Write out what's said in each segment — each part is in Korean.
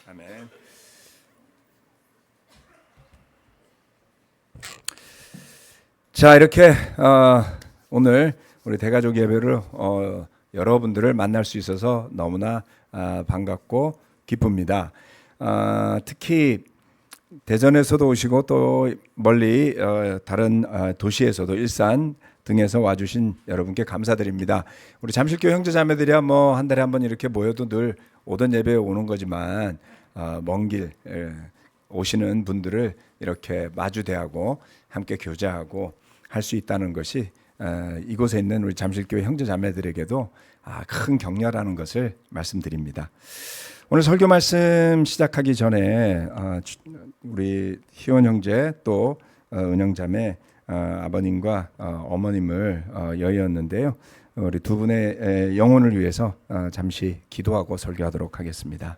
아멘. 자, 이렇게 오늘 우리 대가족 예배를 여러분들을 만날 수 있어서 너무나 반갑고 기쁩니다. 특히 대전에서도 오시고 또 멀리 다른 도시에서도 일산 등에서 와주신 여러분께 감사드립니다. 우리 잠실교 형제자매들이야 뭐 한 달에 한 번 이렇게 모여도 늘 오던 예배에 오는 거지만 먼 길 오시는 분들을 이렇게 마주대하고 함께 교제하고 할 수 있다는 것이 이곳에 있는 우리 잠실교회 형제자매들에게도 큰 격려라는 것을 말씀드립니다. 오늘 설교 말씀 시작하기 전에 우리 희원 형제 또 은영자매 아버님과 어머님을 여의었는데요. 우리 두 분의 영혼을 위해서 잠시 기도하고 설교하도록 하겠습니다.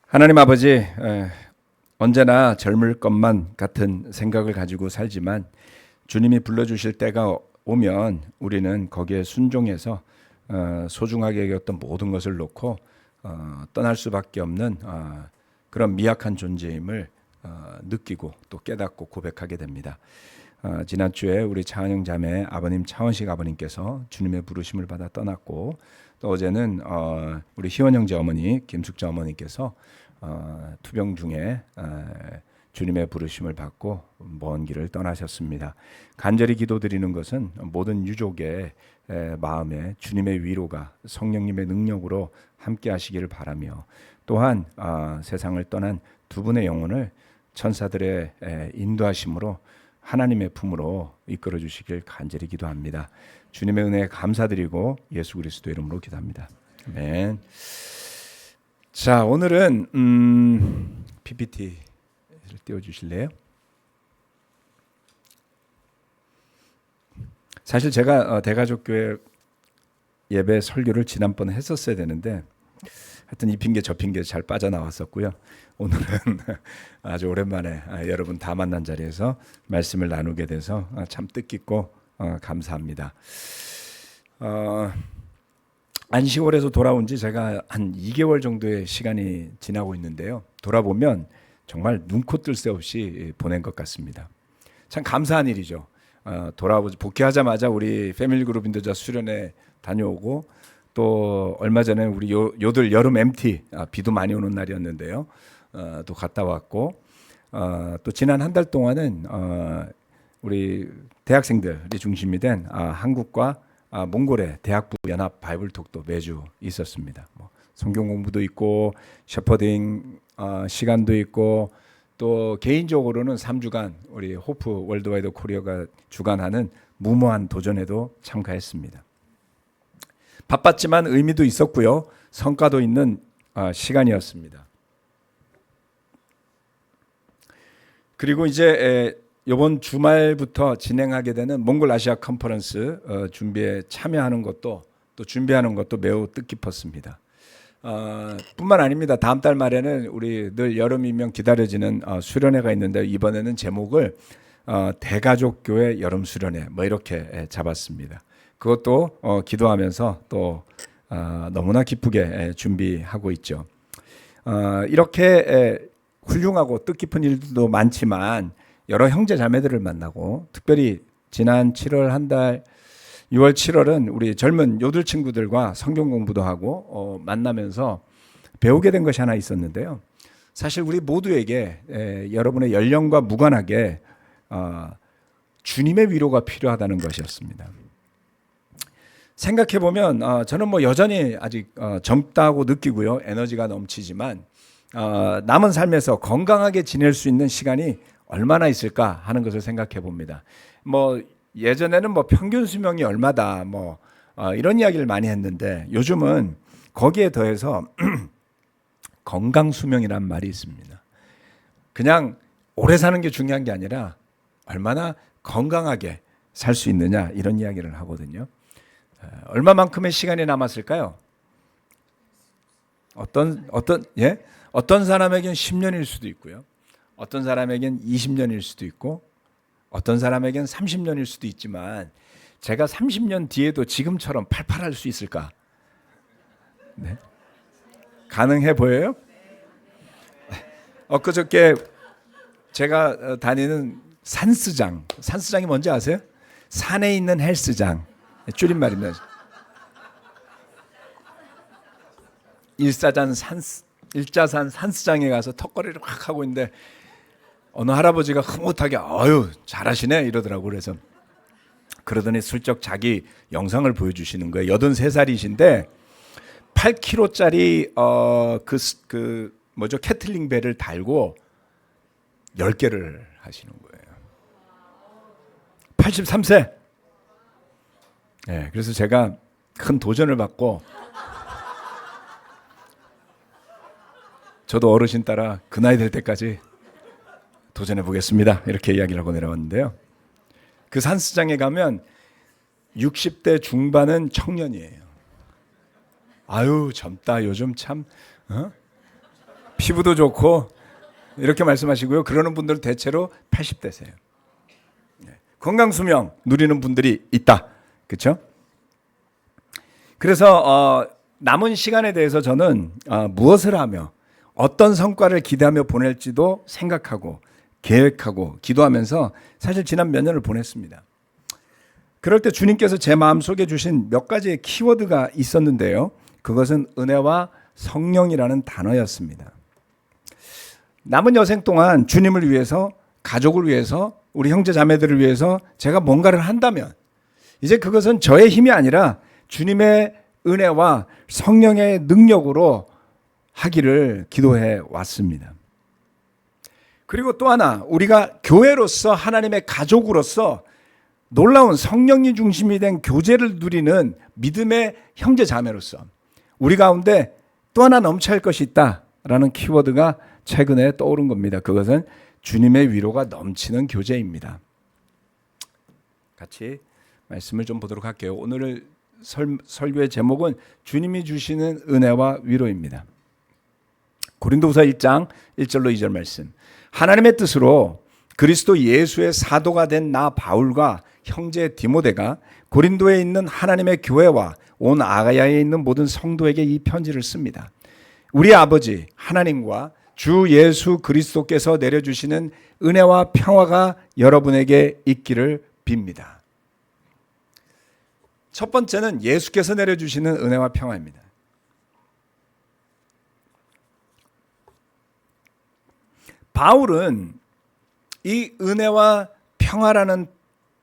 하나님 아버지, 언제나 젊을 것만 같은 생각을 가지고 살지만 주님이 불러주실 때가 오면 우리는 거기에 순종해서 소중하게 여겼던 모든 것을 놓고 떠날 수밖에 없는 그런 미약한 존재임을 느끼고 또 깨닫고 고백하게 됩니다. 지난주에 우리 차은영 자매 아버님 차원식 아버님께서 주님의 부르심을 받아 떠났고 또 어제는 우리 희원 형제 어머니 김숙자 어머니께서 투병 중에 주님의 부르심을 받고 먼 길을 떠나셨습니다. 간절히 기도드리는 것은 모든 유족의 마음에 주님의 위로가 성령님의 능력으로 함께 하시기를 바라며 또한 세상을 떠난 두 분의 영혼을 천사들의 인도하심으로 하나님의 품으로 이끌어 주시길 간절히 기도합니다. 주님의 은혜에 감사드리고 예수 그리스도 이름으로 기도합니다. 아멘. 자, 오늘은 PPT를 띄워주실래요? 사실 제가 대가족교회 예배 설교를 지난번에 했었어야 되는데 하여튼 이 핑계 저 핑계 잘 빠져나왔었고요. 오늘은 아주 오랜만에 여러분 다 만난 자리에서 말씀을 나누게 돼서 참 뜻깊고 감사합니다. 안식월에서 돌아온 지 제가 한 2개월 정도의 시간이 지나고 있는데요. 돌아보면 정말 눈코 뜰 새 없이 보낸 것 같습니다. 참 감사한 일이죠. 복귀하자마자 우리 패밀리 그룹 인도자 수련회 다녀오고 또 얼마 전에 우리 요들 여름 MT 비도 많이 오는 날이었는데요. 또 갔다 왔고 또 지난 한 달 동안은 우리 대학생들이 중심이 된 한국과 몽골의 대학부 연합 바이블톡도 매주 있었습니다. 뭐 성경 공부도 있고 셰퍼딩 시간도 있고 또 개인적으로는 3주간 우리 호프 월드와이드 코리아가 주관하는 무모한 도전에도 참가했습니다. 바빴지만 의미도 있었고요. 성과도 있는 시간이었습니다. 그리고 이제 이번 주말부터 진행하게 되는 몽골 아시아 컨퍼런스 준비에 참여하는 것도 또 준비하는 것도 매우 뜻깊었습니다. 뿐만 아닙니다. 다음 달 말에는 우리 늘 여름이면 기다려지는 수련회가 있는데 이번에는 제목을 대가족교회 여름 수련회 뭐 이렇게 잡았습니다. 그것도 기도하면서 또 너무나 기쁘게 준비하고 있죠. 이렇게 훌륭하고 뜻깊은 일도 많지만 여러 형제 자매들을 만나고 특별히 지난 7월 한 달 6월 7월은 우리 젊은 요들 친구들과 성경 공부도 하고 만나면서 배우게 된 것이 하나 있었는데요. 사실 우리 모두에게 여러분의 연령과 무관하게 주님의 위로가 필요하다는 것이었습니다. 생각해보면 저는 뭐 여전히 아직 젊다고 느끼고요. 에너지가 넘치지만 남은 삶에서 건강하게 지낼 수 있는 시간이 얼마나 있을까 하는 것을 생각해 봅니다. 뭐 예전에는 뭐 평균 수명이 얼마다 뭐 이런 이야기를 많이 했는데 요즘은 거기에 더해서 건강 수명이란 말이 있습니다. 그냥 오래 사는 게 중요한 게 아니라 얼마나 건강하게 살 수 있느냐 이런 이야기를 하거든요. 얼마만큼의 시간이 남았을까요? 어떤 사람에겐 10년일 수도 있고요. 어떤 사람에겐 20년일 수도 있고 어떤 사람에겐 30년일 수도 있지만 제가 30년 뒤에도 지금처럼 팔팔할 수 있을까? 네. 가능해 보여요? 엊그저께 제가 다니는 산스장이 뭔지 아세요? 산에 있는 헬스장, 줄임말입니다. 일자산 산스장에 가서 턱걸이를 확 하고 있는데 어느 할아버지가 흐뭇하게 아유 잘하시네 이러더라고. 그래서 그러더니 슬쩍 자기 영상을 보여주시는 거예요. 83살이신데 8kg짜리 캐틀링 벨을 달고 10개를 하시는 거예요. 83세. 네, 그래서 제가 큰 도전을 받고 저도 어르신 따라 그 나이 될 때까지 도전해 보겠습니다. 이렇게 이야기를 하고 내려왔는데요. 그 산스장에 가면 60대 중반은 청년이에요. 아유 젊다. 요즘 참 피부도 좋고 이렇게 말씀하시고요. 그러는 분들은 대체로 80대세요. 건강수명 누리는 분들이 있다. 그렇죠? 그래서 남은 시간에 대해서 저는 무엇을 하며 어떤 성과를 기대하며 보낼지도 생각하고 계획하고 기도하면서 사실 지난 몇 년을 보냈습니다. 그럴 때 주님께서 제 마음속에 주신 몇 가지의 키워드가 있었는데요. 그것은 은혜와 성령이라는 단어였습니다. 남은 여생 동안 주님을 위해서, 가족을 위해서, 우리 형제 자매들을 위해서 제가 뭔가를 한다면 이제 그것은 저의 힘이 아니라 주님의 은혜와 성령의 능력으로 하기를 기도해 왔습니다. 그리고 또 하나, 우리가 교회로서 하나님의 가족으로서 놀라운 성령이 중심이 된 교제를 누리는 믿음의 형제 자매로서 우리 가운데 또 하나 넘쳐야 할 것이 있다라는 키워드가 최근에 떠오른 겁니다. 그것은 주님의 위로가 넘치는 교제입니다. 같이 말씀을 좀 보도록 할게요. 오늘 설교의 제목은 주님이 주시는 은혜와 위로입니다. 고린도후서 1장 1절로 2절 말씀. 하나님의 뜻으로 그리스도 예수의 사도가 된 나 바울과 형제 디모데가 고린도에 있는 하나님의 교회와 온 아가야에 있는 모든 성도에게 이 편지를 씁니다. 우리 아버지 하나님과 주 예수 그리스도께서 내려주시는 은혜와 평화가 여러분에게 있기를 빕니다. 첫 번째는 예수께서 내려주시는 은혜와 평화입니다. 바울은 이 은혜와 평화라는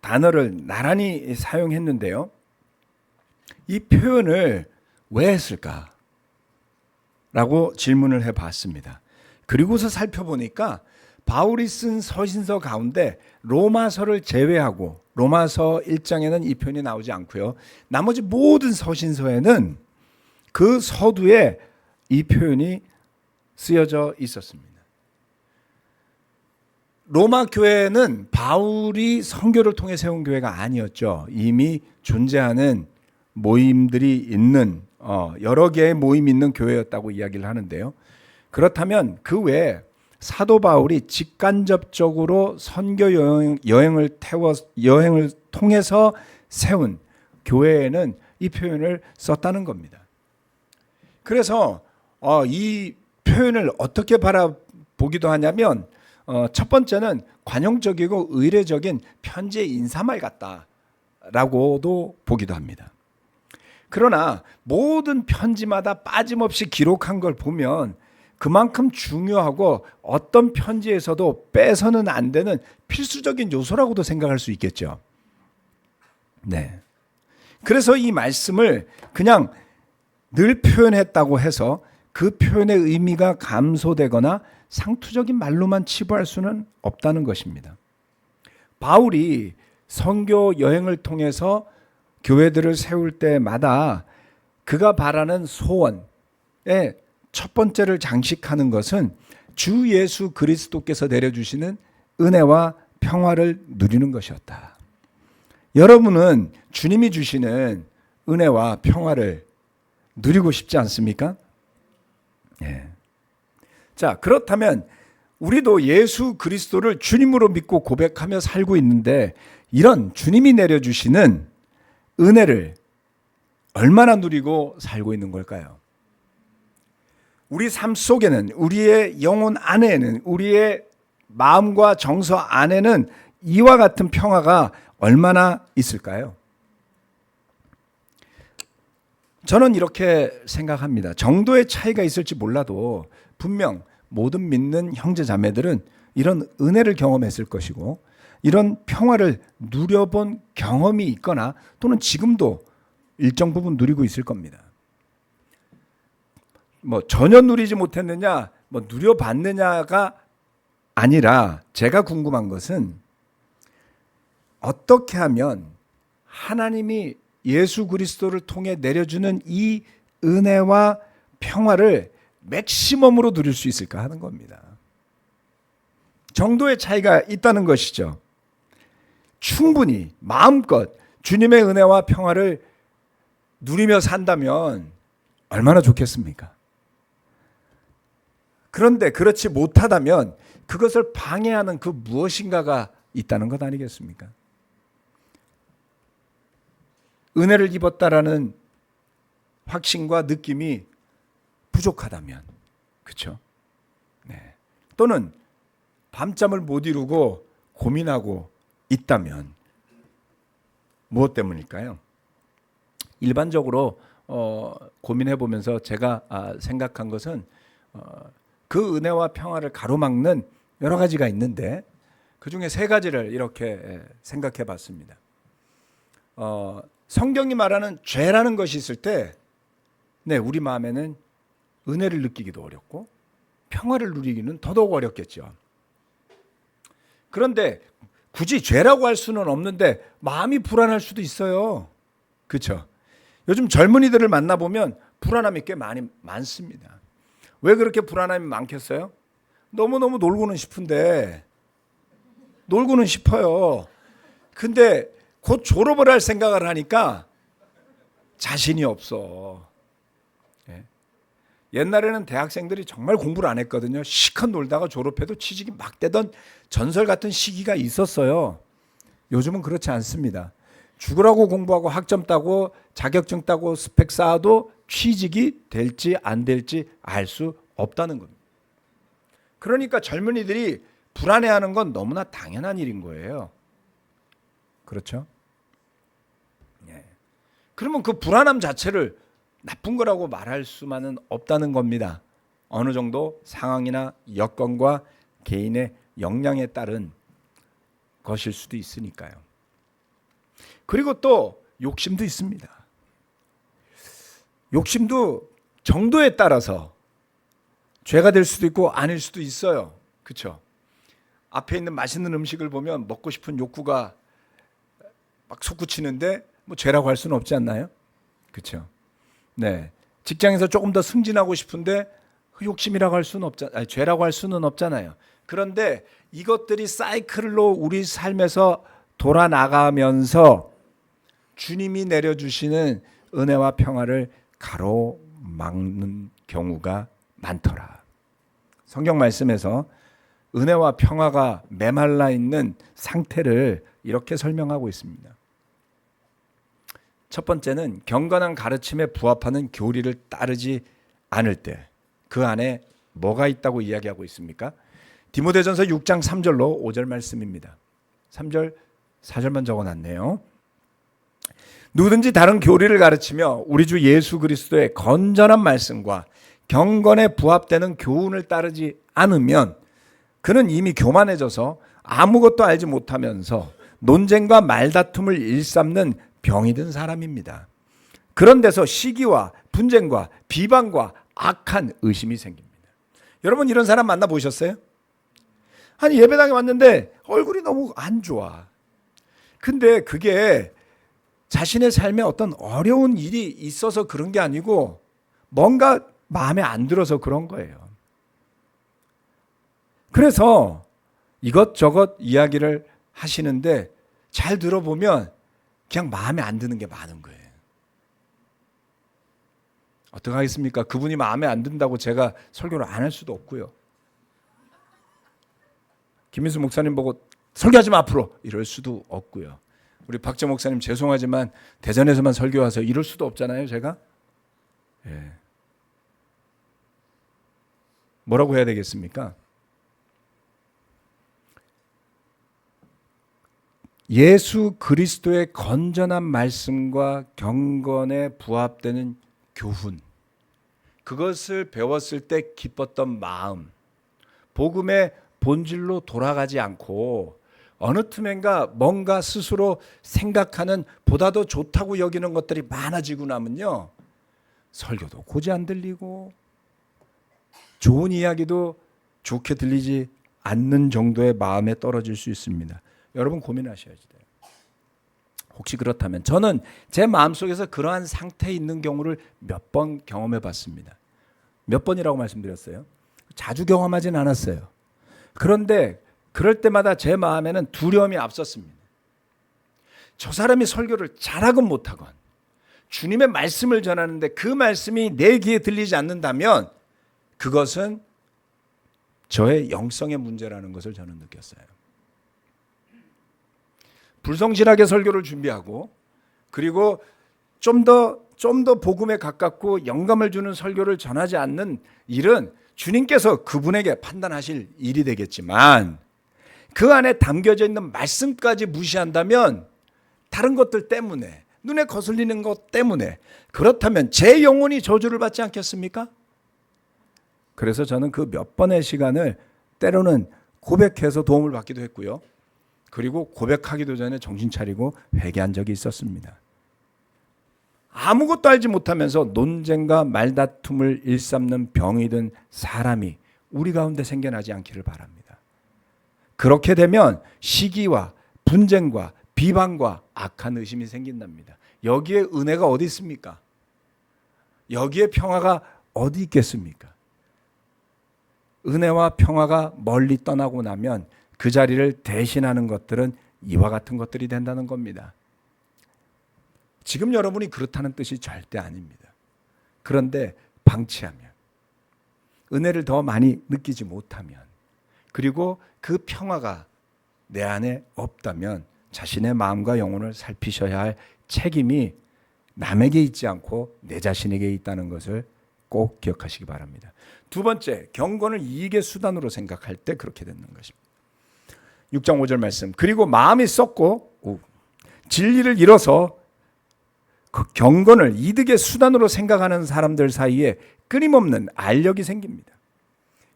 단어를 나란히 사용했는데요. 이 표현을 왜 했을까? 라고 질문을 해봤습니다. 그리고서 살펴보니까 바울이 쓴 서신서 가운데 로마서를 제외하고 로마서 1장에는 이 표현이 나오지 않고요. 나머지 모든 서신서에는 그 서두에 이 표현이 쓰여져 있었습니다. 로마 교회는 바울이 선교를 통해 세운 교회가 아니었죠. 이미 존재하는 모임들이 있는 여러 개의 모임이 있는 교회였다고 이야기를 하는데요. 그렇다면 그 외에 사도 바울이 직간접적으로 선교 여행을 통해서 세운 교회에는 이 표현을 썼다는 겁니다. 그래서 이 표현을 어떻게 바라보기도 하냐면 첫 번째는 관용적이고 의례적인 편지의 인사말 같다라고도 보기도 합니다. 그러나 모든 편지마다 빠짐없이 기록한 걸 보면 그만큼 중요하고 어떤 편지에서도 빼서는 안 되는 필수적인 요소라고도 생각할 수 있겠죠. 네. 그래서 이 말씀을 그냥 늘 표현했다고 해서 그 표현의 의미가 감소되거나 상투적인 말로만 치부할 수는 없다는 것입니다. 바울이 선교 여행을 통해서 교회들을 세울 때마다 그가 바라는 소원의 첫 번째를 장식하는 것은 주 예수 그리스도께서 내려주시는 은혜와 평화를 누리는 것이었다. 여러분은 주님이 주시는 은혜와 평화를 누리고 싶지 않습니까? 예. 자, 그렇다면 우리도 예수 그리스도를 주님으로 믿고 고백하며 살고 있는데 이런 주님이 내려주시는 은혜를 얼마나 누리고 살고 있는 걸까요? 우리 삶 속에는, 우리의 영혼 안에는, 우리의 마음과 정서 안에는 이와 같은 평화가 얼마나 있을까요? 저는 이렇게 생각합니다. 정도의 차이가 있을지 몰라도 분명 모든 믿는 형제 자매들은 이런 은혜를 경험했을 것이고 이런 평화를 누려본 경험이 있거나 또는 지금도 일정 부분 누리고 있을 겁니다. 전혀 누리지 못했느냐, 누려봤느냐가 아니라 제가 궁금한 것은 어떻게 하면 하나님이 예수 그리스도를 통해 내려주는 이 은혜와 평화를 맥시멈으로 누릴 수 있을까 하는 겁니다. 정도의 차이가 있다는 것이죠. 충분히 마음껏 주님의 은혜와 평화를 누리며 산다면 얼마나 좋겠습니까? 그런데 그렇지 못하다면 그것을 방해하는 그 무엇인가가 있다는 것 아니겠습니까? 은혜를 입었다라는 확신과 느낌이 부족하다면, 그렇죠? 네. 또는 밤잠을 못 이루고 고민하고 있다면 무엇 때문일까요? 일반적으로 고민해 보면서 제가 생각한 것은 그 은혜와 평화를 가로막는 여러 가지가 있는데 그 중에 세 가지를 이렇게 생각해 봤습니다. 성경이 말하는 죄라는 것이 있을 때 우리 마음에는 은혜를 느끼기도 어렵고 평화를 누리기는 더더욱 어렵겠죠. 그런데 굳이 죄라고 할 수는 없는데 마음이 불안할 수도 있어요. 그렇죠? 요즘 젊은이들을 만나보면 불안함이 꽤 많습니다. 왜 그렇게 불안함이 많겠어요? 너무너무 놀고는 싶은데 놀고는 싶어요. 근데 곧 졸업을 할 생각을 하니까 자신이 없어. 옛날에는 대학생들이 정말 공부를 안 했거든요. 실컷 놀다가 졸업해도 취직이 막 되던 전설 같은 시기가 있었어요. 요즘은 그렇지 않습니다. 죽으라고 공부하고 학점 따고 자격증 따고 스펙 쌓아도 취직이 될지 안 될지 알 수 없다는 겁니다. 그러니까 젊은이들이 불안해하는 건 너무나 당연한 일인 거예요. 그렇죠? 그러면 그 불안함 자체를 나쁜 거라고 말할 수만은 없다는 겁니다. 어느 정도 상황이나 여건과 개인의 역량에 따른 것일 수도 있으니까요. 그리고 또 욕심도 있습니다. 욕심도 정도에 따라서 죄가 될 수도 있고 아닐 수도 있어요. 그렇죠? 앞에 있는 맛있는 음식을 보면 먹고 싶은 욕구가 막 솟구치는데 죄라고 할 수는 없지 않나요? 그렇죠? 네. 직장에서 조금 더 승진하고 싶은데 욕심이라고 할 수는 없잖아요. 죄라고 할 수는 없잖아요. 그런데 이것들이 사이클로 우리 삶에서 돌아나가면서 주님이 내려주시는 은혜와 평화를 가로막는 경우가 많더라. 성경 말씀에서 은혜와 평화가 메말라 있는 상태를 이렇게 설명하고 있습니다. 첫 번째는 경건한 가르침에 부합하는 교리를 따르지 않을 때 그 안에 뭐가 있다고 이야기하고 있습니까? 디모데전서 6장 3절로 5절 말씀입니다. 3절 4절만 적어놨네요. 누구든지 다른 교리를 가르치며 우리 주 예수 그리스도의 건전한 말씀과 경건에 부합되는 교훈을 따르지 않으면 그는 이미 교만해져서 아무것도 알지 못하면서 논쟁과 말다툼을 일삼는 병이 든 사람입니다. 그런 데서 시기와 분쟁과 비방과 악한 의심이 생깁니다. 여러분 이런 사람 만나보셨어요? 아니 예배당에 왔는데 얼굴이 너무 안 좋아. 근데 그게 자신의 삶에 어떤 어려운 일이 있어서 그런 게 아니고 뭔가 마음에 안 들어서 그런 거예요. 그래서 이것저것 이야기를 하시는데 잘 들어보면 그냥 마음에 안 드는 게 많은 거예요. 어떡하겠습니까? 그분이 마음에 안 든다고 제가 설교를 안 할 수도 없고요. 김민수 목사님 보고 설교하지 마 앞으로 이럴 수도 없고요. 우리 박재 목사님 죄송하지만 대전에서만 설교 와서 이럴 수도 없잖아요, 제가. 예. 뭐라고 해야 되겠습니까? 예수 그리스도의 건전한 말씀과 경건에 부합되는 교훈, 그것을 배웠을 때 기뻤던 마음, 복음의 본질로 돌아가지 않고 어느 틈엔가 뭔가 스스로 생각하는 보다 더 좋다고 여기는 것들이 많아지고 나면요, 설교도 고지 안 들리고 좋은 이야기도 좋게 들리지 않는 정도의 마음에 떨어질 수 있습니다. 여러분 고민하셔야지 돼요. 혹시 그렇다면 저는 제 마음속에서 그러한 상태에 있는 경우를 몇 번 경험해 봤습니다. 몇 번이라고 말씀드렸어요? 자주 경험하진 않았어요. 그런데 그럴 때마다 제 마음에는 두려움이 앞섰습니다. 저 사람이 설교를 잘하건 못하건 주님의 말씀을 전하는데 그 말씀이 내 귀에 들리지 않는다면 그것은 저의 영성의 문제라는 것을 저는 느꼈어요. 불성실하게 설교를 준비하고 그리고 좀 더 복음에 가깝고 영감을 주는 설교를 전하지 않는 일은 주님께서 그분에게 판단하실 일이 되겠지만 그 안에 담겨져 있는 말씀까지 무시한다면 다른 것들 때문에 눈에 거슬리는 것 때문에 그렇다면 제 영혼이 저주를 받지 않겠습니까? 그래서 저는 그 몇 번의 시간을 때로는 고백해서 도움을 받기도 했고요. 그리고 고백하기도 전에 정신 차리고 회개한 적이 있었습니다. 아무것도 알지 못하면서 논쟁과 말다툼을 일삼는 병이 든 사람이 우리 가운데 생겨나지 않기를 바랍니다. 그렇게 되면 시기와 분쟁과 비방과 악한 의심이 생긴답니다. 여기에 은혜가 어디 있습니까? 여기에 평화가 어디 있겠습니까? 은혜와 평화가 멀리 떠나고 나면 그 자리를 대신하는 것들은 이와 같은 것들이 된다는 겁니다. 지금 여러분이 그렇다는 뜻이 절대 아닙니다. 그런데 방치하면, 은혜를 더 많이 느끼지 못하면, 그리고 그 평화가 내 안에 없다면 자신의 마음과 영혼을 살피셔야 할 책임이 남에게 있지 않고 내 자신에게 있다는 것을 꼭 기억하시기 바랍니다. 두 번째, 경건을 이익의 수단으로 생각할 때 그렇게 되는 것입니다. 6장 5절 말씀. 그리고 마음이 썩고 진리를 잃어서 그 경건을 이득의 수단으로 생각하는 사람들 사이에 끊임없는 알력이 생깁니다.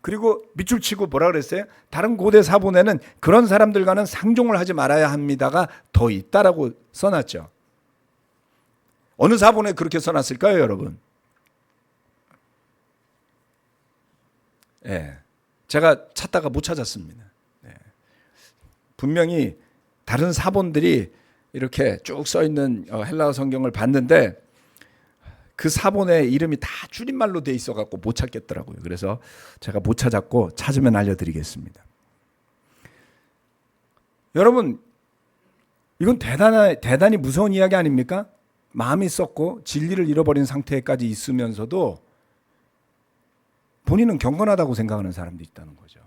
그리고 밑줄 치고 뭐라 그랬어요? 다른 고대 사본에는 그런 사람들과는 상종을 하지 말아야 합니다가 더 있다라고 써놨죠. 어느 사본에 그렇게 써놨을까요, 여러분? 예, 제가 찾다가 못 찾았습니다. 예. 분명히 다른 사본들이 이렇게 쭉 써 있는 헬라어 성경을 봤는데 그 사본의 이름이 다 줄임말로 돼 있어 갖고 못 찾겠더라고요. 그래서 제가 못 찾았고 찾으면 알려드리겠습니다. 여러분, 이건 대단히 무서운 이야기 아닙니까? 마음이 썩고 진리를 잃어버린 상태까지 있으면서도 본인은 경건하다고 생각하는 사람도 있다는 거죠.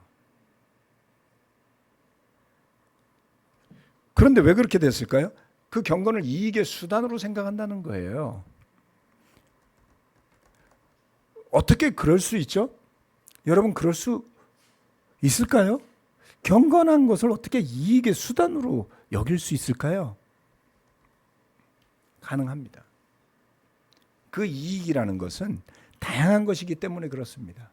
그런데 왜 그렇게 됐을까요? 그 경건을 이익의 수단으로 생각한다는 거예요. 어떻게 그럴 수 있죠? 여러분, 그럴 수 있을까요? 경건한 것을 어떻게 이익의 수단으로 여길 수 있을까요? 가능합니다. 그 이익이라는 것은 다양한 것이기 때문에 그렇습니다.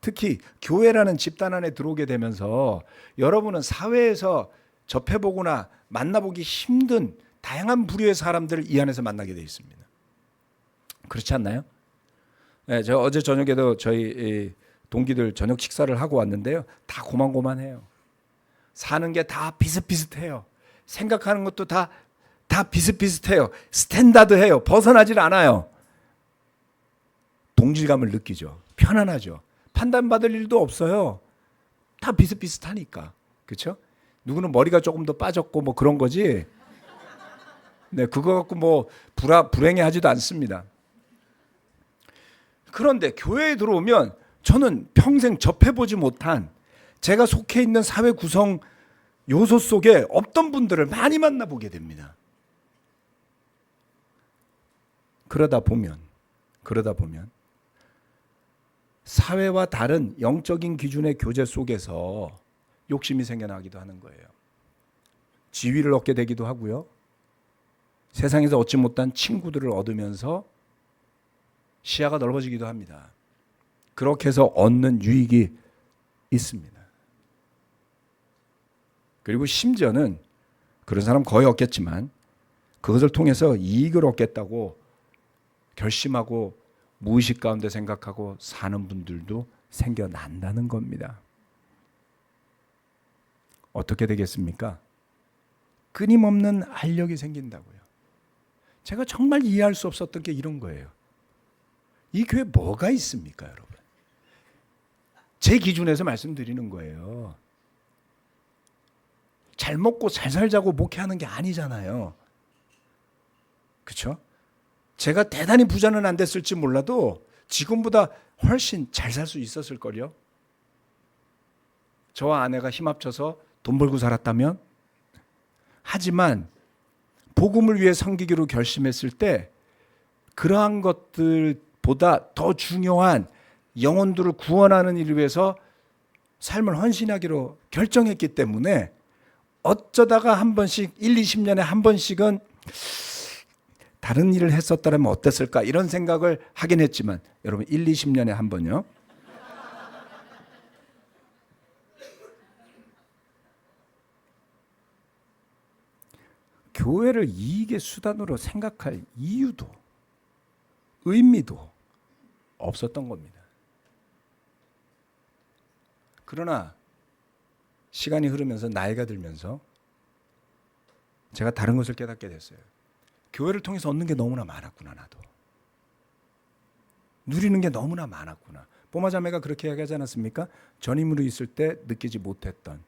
특히 교회라는 집단 안에 들어오게 되면서 여러분은 사회에서 접해보거나 만나보기 힘든 다양한 부류의 사람들을 이 안에서 만나게 되어 있습니다. 그렇지 않나요? 네, 저 어제 저녁에도 저희 동기들 저녁 식사를 하고 왔는데요. 다 고만고만해요. 사는 게 다 비슷비슷해요. 생각하는 것도 다 비슷비슷해요. 스탠다드해요. 벗어나질 않아요. 동질감을 느끼죠. 편안하죠. 판단받을 일도 없어요. 다 비슷비슷하니까. 그렇죠? 누구는 머리가 조금 더 빠졌고 뭐 그런 거지. 네, 그거 갖고 뭐 불행해하지도 않습니다. 그런데 교회에 들어오면 저는 평생 접해보지 못한 제가 속해 있는 사회 구성 요소 속에 없던 분들을 많이 만나보게 됩니다. 그러다 보면 사회와 다른 영적인 기준의 교제 속에서 욕심이 생겨나기도 하는 거예요. 지위를 얻게 되기도 하고요. 세상에서 얻지 못한 친구들을 얻으면서 시야가 넓어지기도 합니다. 그렇게 해서 얻는 유익이 있습니다. 그리고 심지어는 그런 사람 거의 없겠지만 그것을 통해서 이익을 얻겠다고 결심하고 무의식 가운데 생각하고 사는 분들도 생겨난다는 겁니다. 어떻게 되겠습니까? 끊임없는 알력이 생긴다고요. 제가 정말 이해할 수 없었던 게 이런 거예요. 이 교회 뭐가 있습니까, 여러분? 제 기준에서 말씀드리는 거예요. 잘 먹고 잘 살자고 목회하는 게 아니잖아요. 그렇죠? 제가 대단히 부자는 안 됐을지 몰라도 지금보다 훨씬 잘 살 수 있었을 걸요. 저와 아내가 힘 합쳐서 돈 벌고 살았다면. 하지만 복음을 위해 섬기기로 결심했을 때 그러한 것들보다 더 중요한 영혼들을 구원하는 일을 위해서 삶을 헌신하기로 결정했기 때문에 어쩌다가 한 번씩 1, 20년에 한 번씩은 다른 일을 했었다면 어땠을까 이런 생각을 하긴 했지만 여러분 1, 20년에 한 번요. 교회를 이익의 수단으로 생각할 이유도 의미도 없었던 겁니다. 그러나 시간이 흐르면서 나이가 들면서 제가 다른 것을 깨닫게 됐어요. 교회를 통해서 얻는 게 너무나 많았구나. 나도 누리는 게 너무나 많았구나. 뽀마자매가 그렇게 이야기하지 않았습니까? 전임으로 있을 때 느끼지 못했던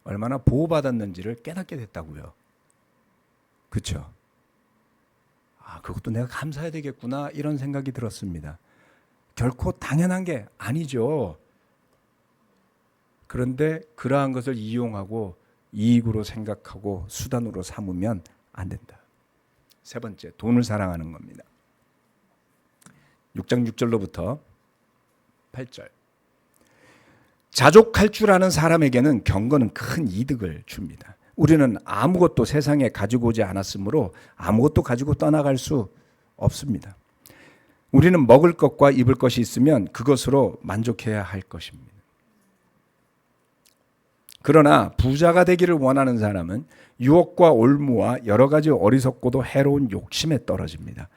얼마나 보호받았는지를 깨닫게 됐다고요. 그렇죠? 그것도 내가 감사해야 되겠구나 이런 생각이 들었습니다. 결코 당연한 게 아니죠. 그런데 그러한 것을 이용하고 이익으로 생각하고 수단으로 삼으면 안 된다. 세 번째, 돈을 사랑하는 겁니다. 6장 6절로부터 8절. 자족할 줄 아는 사람에게는 경건은 큰 이득을 줍니다. 우리는 아무것도 세상에 가지고 오지 않았으므로 아무것도 가지고 떠나갈 수 없습니다. 우리는 먹을 것과 입을 것이 있으면 그것으로 만족해야 할 것입니다. 그러나 부자가 되기를 원하는 사람은 유혹과 올무와 여러 가지 어리석고도 해로운 욕심에 떨어집니다.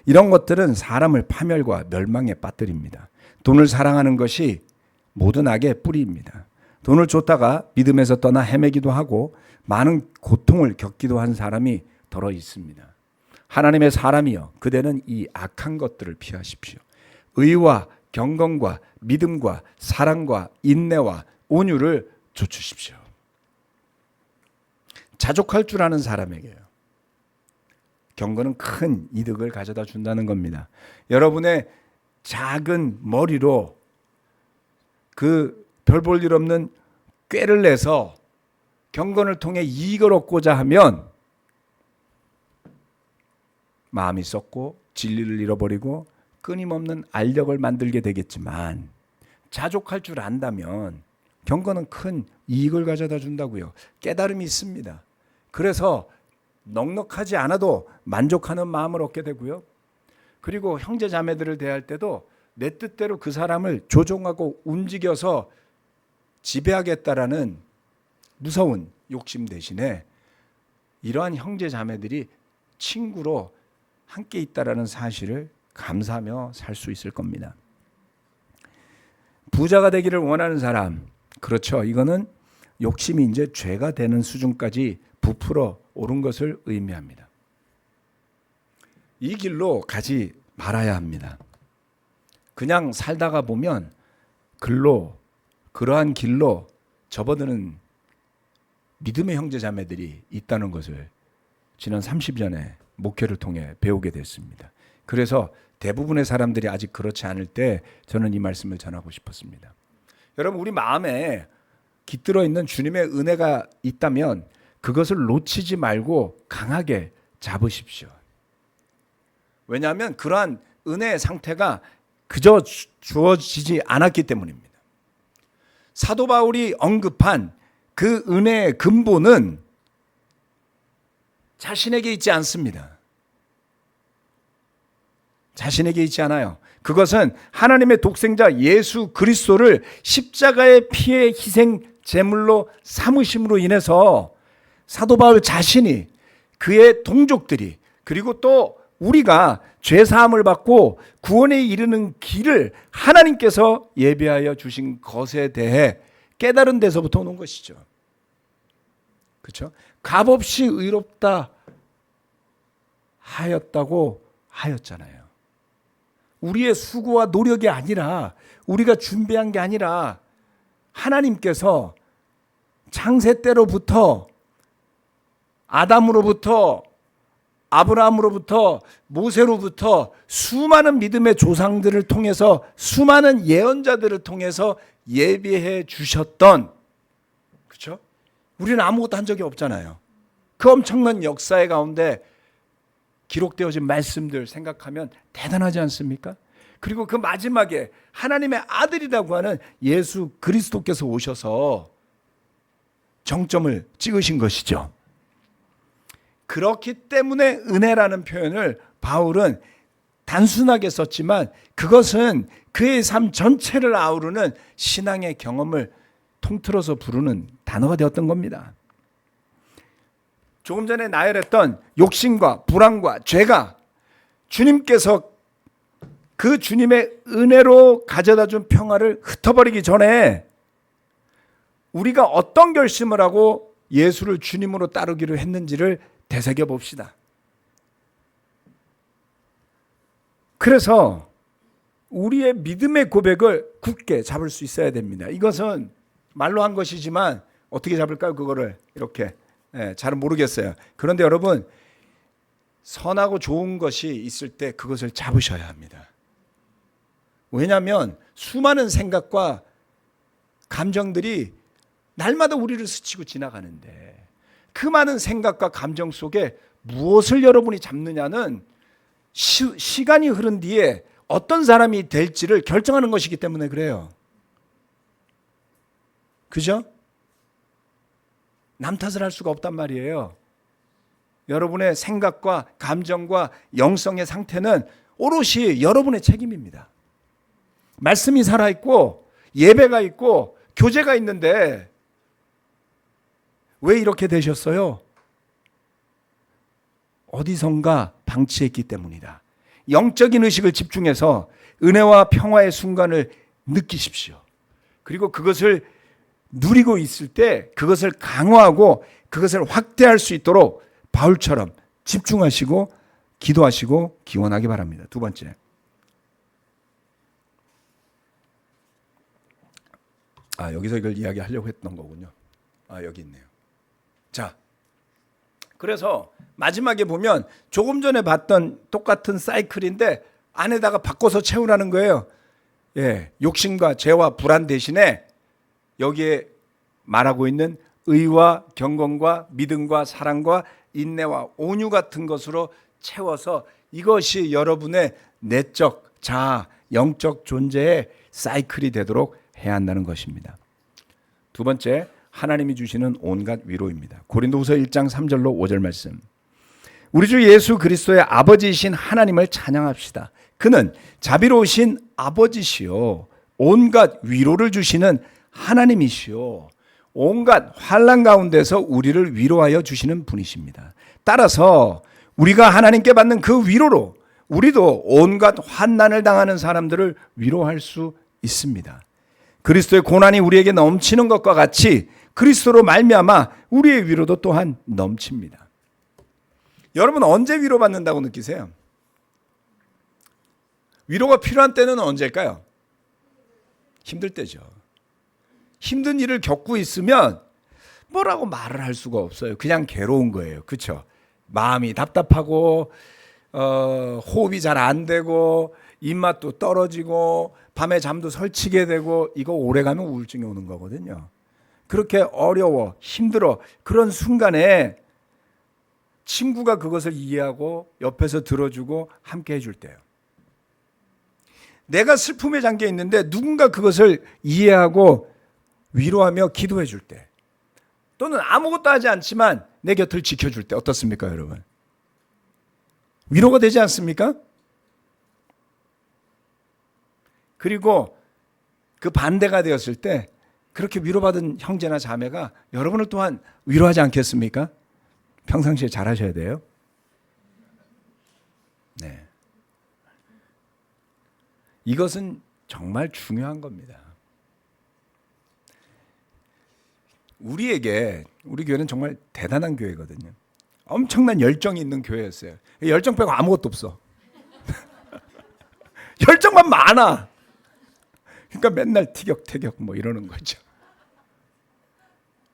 이런 것들은 사람을 파멸과 멸망에 빠뜨립니다. 돈을 사랑하는 것이 모든 악의 뿌리입니다. 돈을 쫓다가 믿음에서 떠나 헤매기도 하고 많은 고통을 겪기도 한 사람이 더러 있습니다. 하나님의 사람이여, 그대는 이 악한 것들을 피하십시오. 의와 경건과 믿음과 사랑과 인내와 온유를 좇으십시오. 자족할 줄 아는 사람에게요. 경건은 큰 이득을 가져다 준다는 겁니다. 여러분의 작은 머리로 그 별 볼 일 없는 꾀를 내서 경건을 통해 이익을 얻고자 하면 마음이 썩고 진리를 잃어버리고 끊임없는 알력을 만들게 되겠지만 자족할 줄 안다면 경건은 큰 이익을 가져다 준다고요. 깨달음이 있습니다. 그래서 넉넉하지 않아도 만족하는 마음을 얻게 되고요. 그리고 형제 자매들을 대할 때도 내 뜻대로 그 사람을 조종하고 움직여서 지배하겠다라는 무서운 욕심 대신에 이러한 형제 자매들이 친구로 함께 있다라는 사실을 감사하며 살 수 있을 겁니다. 부자가 되기를 원하는 사람, 그렇죠. 이거는 욕심이 이제 죄가 되는 수준까지 부풀어 오른 것을 의미합니다. 이 길로 가지 말아야 합니다. 그냥 살다가 보면 그러한 길로 접어드는 믿음의 형제 자매들이 있다는 것을 지난 30년의 목회를 통해 배우게 됐습니다. 그래서 대부분의 사람들이 아직 그렇지 않을 때 저는 이 말씀을 전하고 싶었습니다. 여러분, 우리 마음에 깃들어 있는 주님의 은혜가 있다면 그것을 놓치지 말고 강하게 잡으십시오. 왜냐하면 그러한 은혜의 상태가 그저 주어지지 않았기 때문입니다. 사도 바울이 언급한 그 은혜의 근본은 자신에게 있지 않습니다. 자신에게 있지 않아요. 그것은 하나님의 독생자 예수 그리스도를 십자가의 피의 희생 제물로 삼으심으로 인해서 사도 바울 자신이, 그의 동족들이, 그리고 또 우리가 죄 사함을 받고 구원에 이르는 길을 하나님께서 예비하여 주신 것에 대해 깨달은 데서부터 오는 것이죠. 그렇죠? 값없이 의롭다 하였다고 하였잖아요. 우리의 수고와 노력이 아니라, 우리가 준비한 게 아니라 하나님께서 창세 때로부터, 아담으로부터, 아브라함으로부터, 모세로부터 수많은 믿음의 조상들을 통해서, 수많은 예언자들을 통해서 예비해 주셨던, 그렇죠? 우리는 아무것도 한 적이 없잖아요. 그 엄청난 역사의 가운데 기록되어진 말씀들 생각하면 대단하지 않습니까? 그리고 그 마지막에 하나님의 아들이라고 하는 예수 그리스도께서 오셔서 정점을 찍으신 것이죠. 그렇기 때문에 은혜라는 표현을 바울은 단순하게 썼지만, 그것은 그의 삶 전체를 아우르는 신앙의 경험을 통틀어서 부르는 단어가 되었던 겁니다. 조금 전에 나열했던 욕심과 불안과 죄가 주님께서 그 주님의 은혜로 가져다 준 평화를 흩어버리기 전에 우리가 어떤 결심을 하고 예수를 주님으로 따르기로 했는지를 되새겨 봅시다. 그래서 우리의 믿음의 고백을 굳게 잡을 수 있어야 됩니다. 이것은 말로 한 것이지만 어떻게 잡을까요? 그거를 이렇게 잘은 모르겠어요. 그런데 여러분, 선하고 좋은 것이 있을 때 그것을 잡으셔야 합니다. 왜냐하면 수많은 생각과 감정들이 날마다 우리를 스치고 지나가는데, 그 많은 생각과 감정 속에 무엇을 여러분이 잡느냐는 시간이 흐른 뒤에 어떤 사람이 될지를 결정하는 것이기 때문에 그래요. 그죠? 남 탓을 할 수가 없단 말이에요. 여러분의 생각과 감정과 영성의 상태는 오롯이 여러분의 책임입니다. 말씀이 살아있고 예배가 있고 교제가 있는데 왜 이렇게 되셨어요? 어디선가 방치했기 때문이다. 영적인 의식을 집중해서 은혜와 평화의 순간을 느끼십시오. 그리고 그것을 누리고 있을 때 그것을 강화하고 그것을 확대할 수 있도록 바울처럼 집중하시고 기도하시고 기원하기 바랍니다. 두 번째, 여기서 이걸 이야기하려고 했던 거군요. 여기 있네요. 자, 그래서 마지막에 보면 조금 전에 봤던 똑같은 사이클인데 안에다가 바꿔서 채우라는 거예요. 욕심과 죄와 불안 대신에 여기에 말하고 있는 의와 경건과 믿음과 사랑과 인내와 온유 같은 것으로 채워서 이것이 여러분의 내적 자아, 영적 존재의 사이클이 되도록 해야 한다는 것입니다. 두 번째, 하나님이 주시는 온갖 위로입니다. 고린도후서 1장 3절로 5절 말씀. 우리 주 예수 그리스도의 아버지이신 하나님을 찬양합시다. 그는 자비로우신 아버지시요 온갖 위로를 주시는 하나님이시요 온갖 환난 가운데서 우리를 위로하여 주시는 분이십니다. 따라서 우리가 하나님께 받는 그 위로로 우리도 온갖 환난을 당하는 사람들을 위로할 수 있습니다. 그리스도의 고난이 우리에게 넘치는 것과 같이 그리스도로 말미암아 우리의 위로도 또한 넘칩니다. 여러분, 언제 위로받는다고 느끼세요? 위로가 필요한 때는 언제일까요? 힘들 때죠. 힘든 일을 겪고 있으면 뭐라고 말을 할 수가 없어요. 그냥 괴로운 거예요. 그렇죠? 마음이 답답하고 호흡이 잘 안 되고 입맛도 떨어지고 밤에 잠도 설치게 되고, 이거 오래가면 우울증이 오는 거거든요. 그렇게 어려워 힘들어 그런 순간에 친구가 그것을 이해하고 옆에서 들어주고 함께 해줄 때요. 내가 슬픔에 잠겨 있는데 누군가 그것을 이해하고 위로하며 기도해 줄 때, 또는 아무것도 하지 않지만 내 곁을 지켜줄 때 어떻습니까, 여러분? 위로가 되지 않습니까? 그리고 그 반대가 되었을 때 그렇게 위로받은 형제나 자매가 여러분을 또한 위로하지 않겠습니까? 평상시에 잘하셔야 돼요. 네. 이것은 정말 중요한 겁니다. 우리에게, 우리 교회는 정말 대단한 교회거든요. 엄청난 열정이 있는 교회였어요. 열정 빼고 아무것도 없어. 열정만 많아. 그러니까 맨날 티격태격 뭐 이러는 거죠.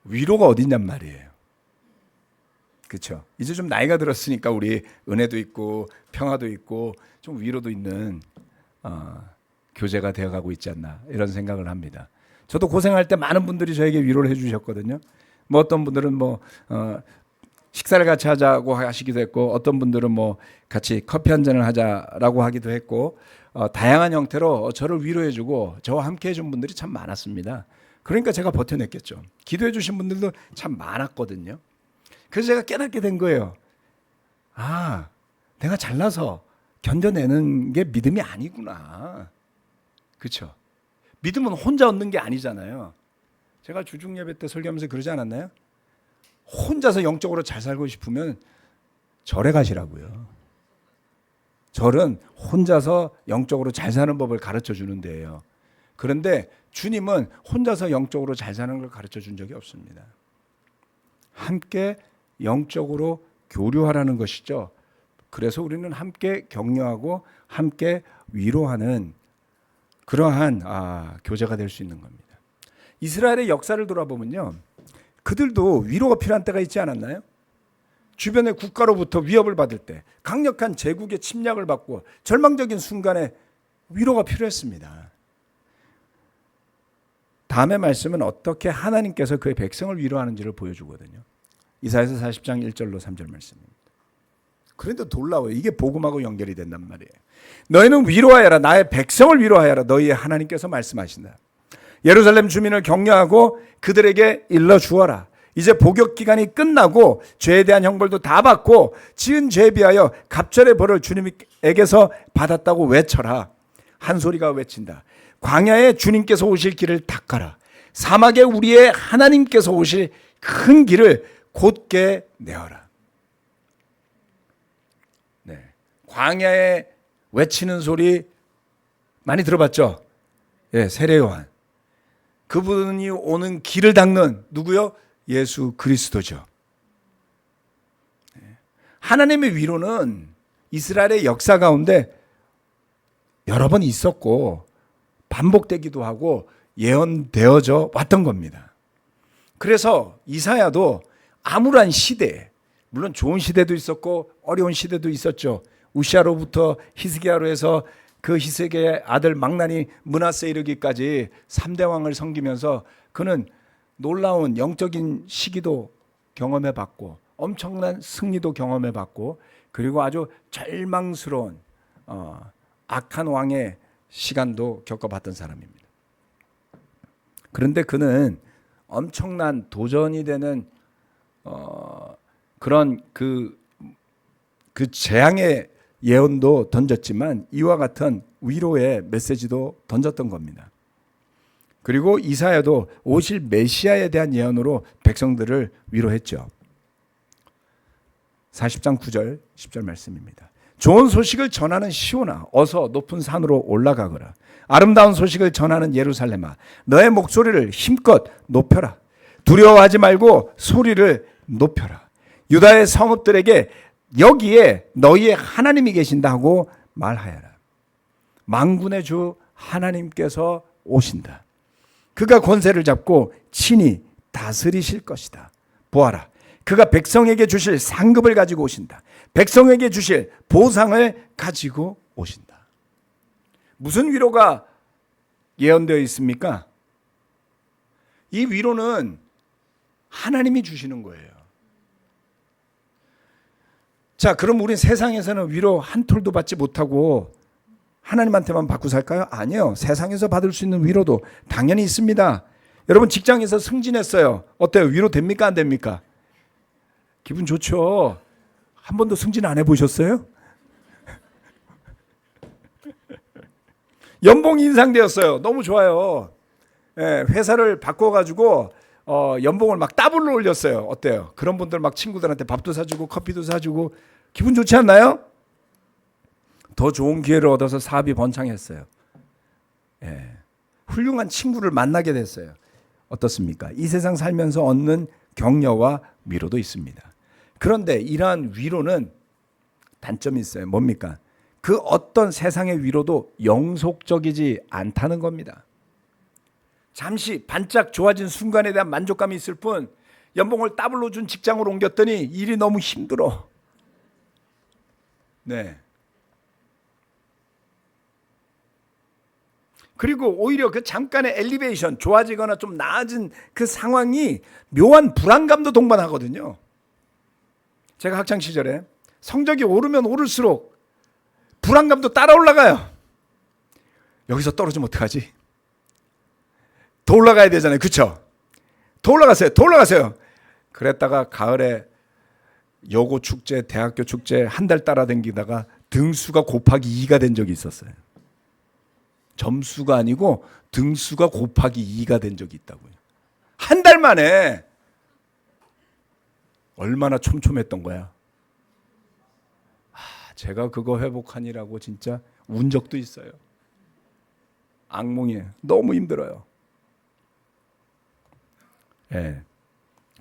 위로가 어딨냔 말이에요. 그렇죠? 이제 좀 나이가 들었으니까 우리 은혜도 있고 평화도 있고 좀 위로도 있는 교제가 되어가고 있지 않나 이런 생각을 합니다. 저도 고생할 때 많은 분들이 저에게 위로를 해주셨거든요. 뭐 어떤 분들은 식사를 같이 하자고 하시기도 했고, 어떤 분들은 같이 커피 한 잔을 하자라고 하기도 했고, 다양한 형태로 저를 위로해주고 저와 함께 해준 분들이 참 많았습니다. 그러니까 제가 버텨냈겠죠. 기도해 주신 분들도 참 많았거든요. 그래서 제가 깨닫게 된 거예요. 아, 내가 잘나서 견뎌내는 게 믿음이 아니구나. 그렇죠? 믿음은 혼자 얻는 게 아니잖아요. 제가 주중 예배 때 설교하면서 그러지 않았나요? 혼자서 영적으로 잘 살고 싶으면 절에 가시라고요. 절은 혼자서 영적으로 잘 사는 법을 가르쳐 주는 데예요. 그런데 주님은 혼자서 영적으로 잘 사는 걸 가르쳐 준 적이 없습니다. 함께 영적으로 교류하라는 것이죠. 그래서 우리는 함께 격려하고 함께 위로하는 그러한 교제가 될 수 있는 겁니다. 이스라엘의 역사를 돌아보면요, 그들도 위로가 필요한 때가 있지 않았나요? 주변의 국가로부터 위협을 받을 때, 강력한 제국의 침략을 받고 절망적인 순간에 위로가 필요했습니다. 다음의 말씀은 어떻게 하나님께서 그의 백성을 위로하는지를 보여주거든요. 이사야서 40장 1절로 3절 말씀입니다. 그런데 놀라워요. 이게 복음하고 연결이 된단 말이에요. 너희는 위로하여라. 나의 백성을 위로하여라. 너희의 하나님께서 말씀하신다. 예루살렘 주민을 격려하고 그들에게 일러 주어라. 이제 복역 기간이 끝나고 죄에 대한 형벌도 다 받고 지은 죄에 비하여 갑절의 벌을 주님에게서 받았다고 외쳐라. 한 소리가 외친다. 광야에 주님께서 오실 길을 닦아라. 사막에 우리의 하나님께서 오실 큰 길을 곧게 내어라. 네. 광야에 외치는 소리 많이 들어봤죠? 예, 세례 요한. 그분이 오는 길을 닦는 누구요? 예수 그리스도죠. 하나님의 위로는 이스라엘의 역사 가운데 여러 번 있었고 반복되기도 하고 예언되어져 왔던 겁니다. 그래서 이사야도 암울한 시대에, 물론 좋은 시대도 있었고 어려운 시대도 있었죠. 우시아로부터 히스기야로 해서 그 히스기야의 아들 망나니 므낫세에 이르기까지 3대 왕을 섬기면서 그는 놀라운 영적인 시기도 경험해 봤고 엄청난 승리도 경험해 봤고 그리고 아주 절망스러운 악한 왕의 시간도 겪어봤던 사람입니다. 그런데 그는 엄청난 도전이 되는 그런 그 재앙의 예언도 던졌지만 이와 같은 위로의 메시지도 던졌던 겁니다. 그리고 이사야도 오실 메시아에 대한 예언으로 백성들을 위로했죠. 40장 9절 10절 말씀입니다. 좋은 소식을 전하는 시온아 어서 높은 산으로 올라가거라. 아름다운 소식을 전하는 예루살렘아 너의 목소리를 힘껏 높여라. 두려워하지 말고 소리를 높여라. 유다의 성읍들에게 여기에 너희의 하나님이 계신다 하고 말하여라. 만군의 주 하나님께서 오신다. 그가 권세를 잡고 친히 다스리실 것이다. 보아라. 그가 백성에게 주실 상급을 가지고 오신다. 백성에게 주실 보상을 가지고 오신다. 무슨 위로가 예언되어 있습니까? 이 위로는 하나님이 주시는 거예요. 자, 그럼 우린 세상에서는 위로 한 톨도 받지 못하고 하나님한테만 받고 살까요? 아니요. 세상에서 받을 수 있는 위로도 당연히 있습니다. 여러분 직장에서 승진했어요. 어때요? 위로 됩니까? 안 됩니까? 기분 좋죠. 한 번도 승진 안 해보셨어요? 연봉이 인상되었어요. 너무 좋아요. 예, 회사를 바꿔가지고 연봉을 막 더블로 올렸어요. 어때요? 그런 분들 막 친구들한테 밥도 사주고 커피도 사주고 기분 좋지 않나요? 더 좋은 기회를 얻어서 사업이 번창했어요. 예, 훌륭한 친구를 만나게 됐어요. 어떻습니까? 이 세상 살면서 얻는 격려와 위로도 있습니다. 그런데 이러한 위로는 단점이 있어요. 뭡니까? 그 어떤 세상의 위로도 영속적이지 않다는 겁니다. 잠시 반짝 좋아진 순간에 대한 만족감이 있을 뿐 연봉을 더블로 준 직장으로 옮겼더니 일이 너무 힘들어. 네. 그리고 오히려 그 잠깐의 엘리베이션, 좋아지거나 좀 나아진 그 상황이 묘한 불안감도 동반하거든요. 제가 학창 시절에 성적이 오르면 오를수록 불안감도 따라 올라가요. 여기서 떨어지면 어떡하지? 더 올라가야 되잖아요. 그렇죠? 더 올라가세요. 더 올라가세요. 그랬다가 가을에 여고 축제, 대학교 축제 한 달 따라다니다가 등수가 곱하기 2가 된 적이 있었어요. 점수가 아니고 등수가 곱하기 2가 된 적이 있다고요. 한 달 만에. 얼마나 촘촘했던 거야. 제가 그거 회복하니라고 진짜 운 적도 있어요. 악몽이에요. 너무 힘들어요. 예,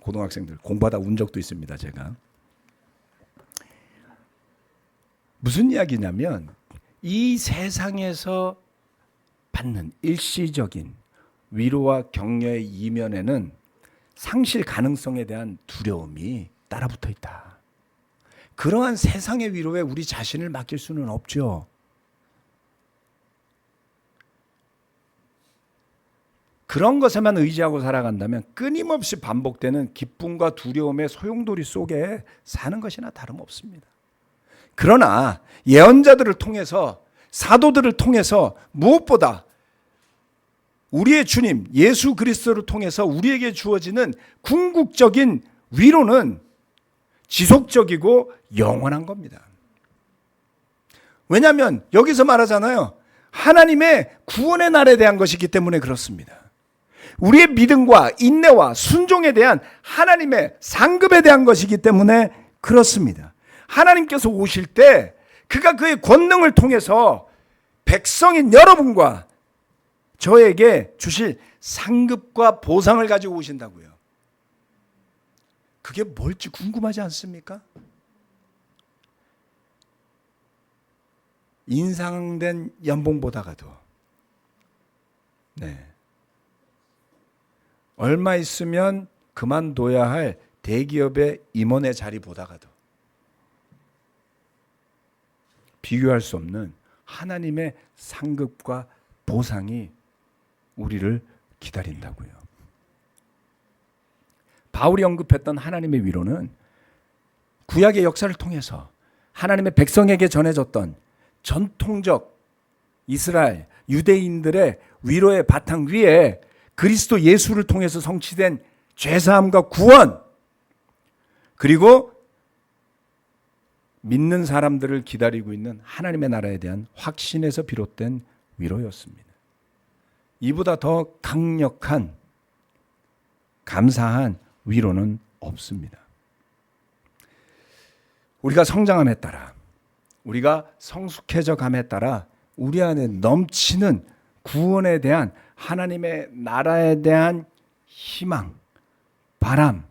고등학생들 공부하다 운 적도 있습니다. 제가. 무슨 이야기냐면 이 세상에서 받는 일시적인 위로와 격려의 이면에는 상실 가능성에 대한 두려움이 따라붙어 있다. 그러한 세상의 위로에 우리 자신을 맡길 수는 없죠. 그런 것에만 의지하고 살아간다면 끊임없이 반복되는 기쁨과 두려움의 소용돌이 속에 사는 것이나 다름없습니다. 그러나 예언자들을 통해서, 사도들을 통해서 무엇보다 우리의 주님 예수 그리스도를 통해서 우리에게 주어지는 궁극적인 위로는 지속적이고 영원한 겁니다. 왜냐하면 여기서 말하잖아요. 하나님의 구원의 날에 대한 것이기 때문에 그렇습니다. 우리의 믿음과 인내와 순종에 대한 하나님의 상급에 대한 것이기 때문에 그렇습니다. 하나님께서 오실 때 그가 그의 권능을 통해서 백성인 여러분과 저에게 주실 상급과 보상을 가지고 오신다고요. 그게 뭘지 궁금하지 않습니까? 인상된 연봉보다가도 네. 얼마 있으면 그만둬야 할 대기업의 임원의 자리보다가도 비교할 수 없는 하나님의 상급과 보상이 우리를 기다린다고요. 바울이 언급했던 하나님의 위로는 구약의 역사를 통해서 하나님의 백성에게 전해졌던 전통적 이스라엘 유대인들의 위로의 바탕 위에 그리스도 예수를 통해서 성취된 죄사함과 구원, 그리고 믿는 사람들을 기다리고 있는 하나님의 나라에 대한 확신에서 비롯된 위로였습니다. 이보다 더 강력한 감사한 위로는 없습니다. 우리가 성장함에 따라, 우리가 성숙해져 감에 따라 우리 안에 넘치는 구원에 대한 하나님의 나라에 대한 희망, 바람,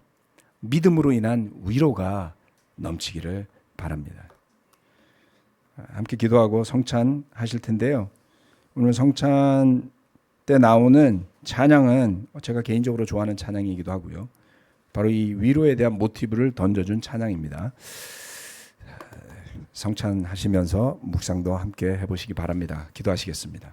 믿음으로 인한 위로가 넘치기를 바랍니다. 함께 기도하고 성찬하실 텐데요. 오늘 성찬 때 나오는 찬양은 제가 개인적으로 좋아하는 찬양이기도 하고요. 바로 이 위로에 대한 모티브를 던져준 찬양입니다. 성찬하시면서 묵상도 함께 해보시기 바랍니다. 기도하시겠습니다.